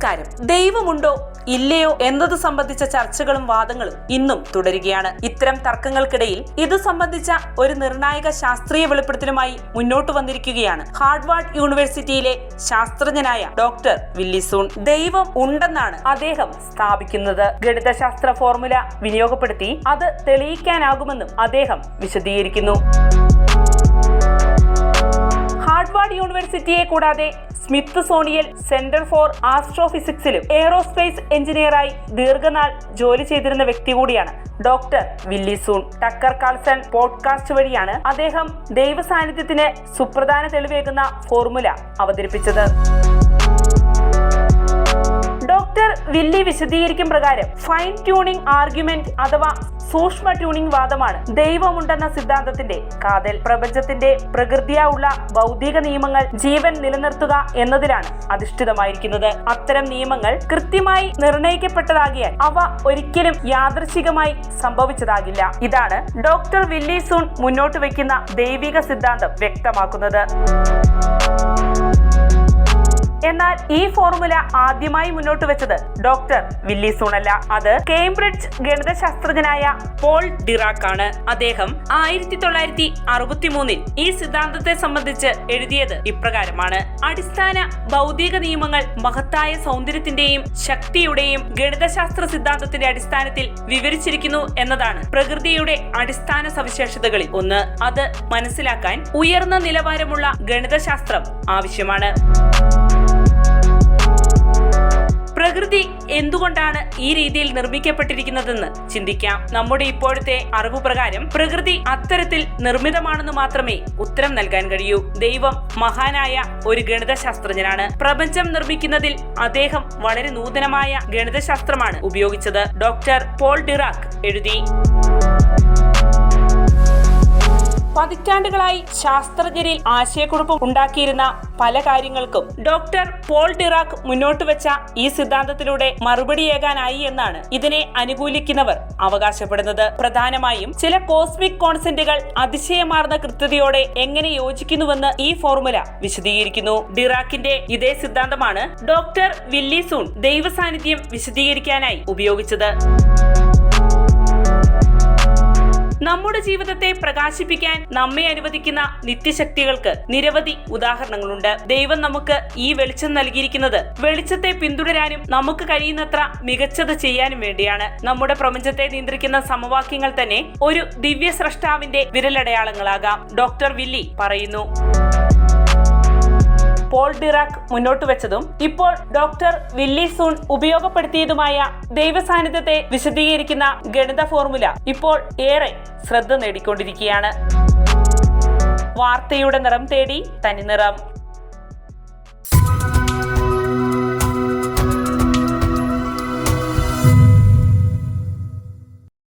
നമസ്കാരം. ദൈവമുണ്ടോ ഇല്ലയോ എന്നത് സംബന്ധിച്ച ചർച്ചകളും വാദങ്ങളും ഇന്നും തുടരുകയാണ്. ഇത്തരം തർക്കങ്ങൾക്കിടയിൽ ഇതു സംബന്ധിച്ച ഒരു നിർണായക ശാസ്ത്രീയ വെളിപ്പെടുത്തലുമായി മുന്നോട്ട് വന്നിരിക്കുകയാണ് ഹാർവാർഡ് യൂണിവേഴ്സിറ്റിയിലെ ശാസ്ത്രജ്ഞനായ ഡോക്ടർ വില്ലി സൂൺ. ദൈവം ഉണ്ടെന്നാണ് അദ്ദേഹം സ്ഥാപിക്കുന്നത്. ഗണിതശാസ്ത്ര ഫോർമുല വിനിയോഗപ്പെടുത്തി അത് തെളിയിക്കാനാകുമെന്നും അദ്ദേഹം വിശദീകരിക്കുന്നു. ഹാർവാർഡ് യൂണിവേഴ്സിറ്റിയെ കൂടാതെ സ്മിത്സോണിയൻ സെന്റർ ഫോർ ആസ്ട്രോഫിസിക്സിലും എയ്റോസ്പേസ് എഞ്ചിനീയറായി ദീർഘനാൾ ജോലി ചെയ്തിരുന്ന വ്യക്തി കൂടിയാണ് doctor Willie Soon. Tucker Carlson podcast വഴിയാണ് അദ്ദേഹം ദൈവ സാന്നിധ്യത്തിന് സുപ്രധാന തെളിവേകുന്ന ഫോർമുല അവതരിപ്പിച്ചത്. ഡോക്ടർ വില്ലി വിശദീകരിക്കും പ്രകാരം ഫൈൻ ട്യൂണിംഗ് ആർഗ്യുമെന്റ് അഥവാ സൂക്ഷ്മ ട്യൂണിംഗ് വാദമാണ് ദൈവമുണ്ടെന്ന സിദ്ധാന്തത്തിന്റെ കാതൽ. പ്രപഞ്ചത്തിന്റെ പ്രകൃതിയായുള്ള ഭൗതിക നിയമങ്ങൾ ജീവൻ നിലനിർത്തുക എന്നതിലാണ് അധിഷ്ഠിതമായിരിക്കുന്നത്. അത്തരം നിയമങ്ങൾ കൃത്യമായി നിർണയിക്കപ്പെട്ടതാകിയാൽ അവ ഒരിക്കലും യാദൃച്ഛികമായി സംഭവിച്ചതാകില്ല. ഇതാണ് ഡോക്ടർ വില്ലി സൂൺ മുന്നോട്ട് വയ്ക്കുന്ന ദൈവിക സിദ്ധാന്തം വ്യക്തമാക്കുന്നത്. എന്നാൽ ഈ ഫോർമുല ആദ്യമായി മുന്നോട്ട് വെച്ചത് ഡോക്ടർ വില്ലി സൂൺ അല്ല. അത് കേംബ്രിഡ്ജ് ഗണിതശാസ്ത്രജ്ഞനായ പോൾ ഡിറാക് ആണ്. അദ്ദേഹം 1963 ഈ സിദ്ധാന്തത്തെ സംബന്ധിച്ച് എഴുതിയത് ഇപ്രകാരമാണ്: അടിസ്ഥാന ഭൗതിക നിയമങ്ങൾ മഹത്തായ സൗന്ദര്യത്തിന്റെയും ശക്തിയുടെയും ഗണിതശാസ്ത്ര സിദ്ധാന്തത്തിന്റെ അടിസ്ഥാനത്തിൽ വിവരിച്ചിരിക്കുന്നു എന്നതാണ് പ്രകൃതിയുടെ അടിസ്ഥാന സവിശേഷതകളിൽ ഒന്ന്. അത് മനസ്സിലാക്കാൻ ഉയർന്ന നിലവാരമുള്ള ഗണിതശാസ്ത്രം ആവശ്യമാണ്. പ്രകൃതി എന്തുകൊണ്ടാണ് ഈ രീതിയിൽ നിർമ്മിക്കപ്പെട്ടിരിക്കുന്നതെന്ന് ചിന്തിക്കാം. നമ്മുടെ ഇപ്പോഴത്തെ അറിവ് പ്രകാരം പ്രകൃതി അത്തരത്തിൽ നിർമ്മിതമാണെന്ന് മാത്രമേ ഉത്തരം നൽകാൻ കഴിയൂ. ദൈവം മഹാനായ ഒരു ഗണിതശാസ്ത്രജ്ഞനാണ്. പ്രപഞ്ചം നിർമ്മിക്കുന്നതിൽ അദ്ദേഹം വളരെ നൂതനമായ ഗണിതശാസ്ത്രമാണ് ഉപയോഗിച്ചത്. ഡോക്ടർ പോൾ ഡിറാക് എഴുതി. പതിറ്റാണ്ടുകളായി ശാസ്ത്രജ്ഞരിൽ ആശയക്കുഴപ്പം ഉണ്ടാക്കിയിരുന്ന പല കാര്യങ്ങൾക്കും ഡോക്ടർ പോൾ ഡിറാക് മുന്നോട്ട് വെച്ച ഈ സിദ്ധാന്തത്തിലൂടെ മറുപടിയേകാനായി എന്നാണ് ഇതിനെ അനുകൂലിക്കുന്നവർ അവകാശപ്പെടുന്നത്. പ്രധാനമായും ചില കോസ്മിക് കോൺസ്റ്റന്റുകൾ അതിശയമാർന്ന കൃത്യതയോടെ എങ്ങനെ യോജിക്കുന്നുവെന്ന് ഈ ഫോർമുല വിശദീകരിക്കുന്നു. ഡിറാക്കിന്റെ ഇതേ സിദ്ധാന്തമാണ് ഡോക്ടർ വില്ലി സൂൺ ദൈവ സാന്നിധ്യം വിശദീകരിക്കാനായി ഉപയോഗിച്ചത്. നമ്മുടെ ജീവിതത്തെ പ്രകാശിപ്പിക്കാൻ നമ്മെ അനുവദിക്കുന്ന നിത്യശക്തികൾക്ക് നിരവധി ഉദാഹരണങ്ങളുണ്ട്. ദൈവം നമുക്ക് ഈ വെളിച്ചം നൽകിയിരിക്കുന്നത് വെളിച്ചത്തെ പിന്തുടരാനും നമുക്ക് കഴിയുന്നത്ര മികച്ചത് ചെയ്യാനും വേണ്ടിയാണ്. നമ്മുടെ പ്രപഞ്ചത്തെ നിയന്ത്രിക്കുന്ന സമവാക്യങ്ങൾ തന്നെ ഒരു ദിവ്യ സ്രഷ്ടാവിന്റെ വിരലടയാളങ്ങളാകാം. ഡോക്ടർ വില്ലി പറയുന്നു. പോൾ ഡിറാക് മുന്നോട്ട് വെച്ചതും ഇപ്പോൾ ഡോക്ടർ വില്ലി സൂൺ ഉപയോഗപ്പെടുത്തിയതുമായ ദൈവസാന്നിധ്യത്തെ വിശദീകരിക്കുന്ന ഗണിത ഫോർമുല ഇപ്പോൾ ഏറെ ശ്രദ്ധ നേടിക്കൊണ്ടിരിക്കുകയാണ്. വാർത്തയുടെ നിറം തേടി തനിനിറം.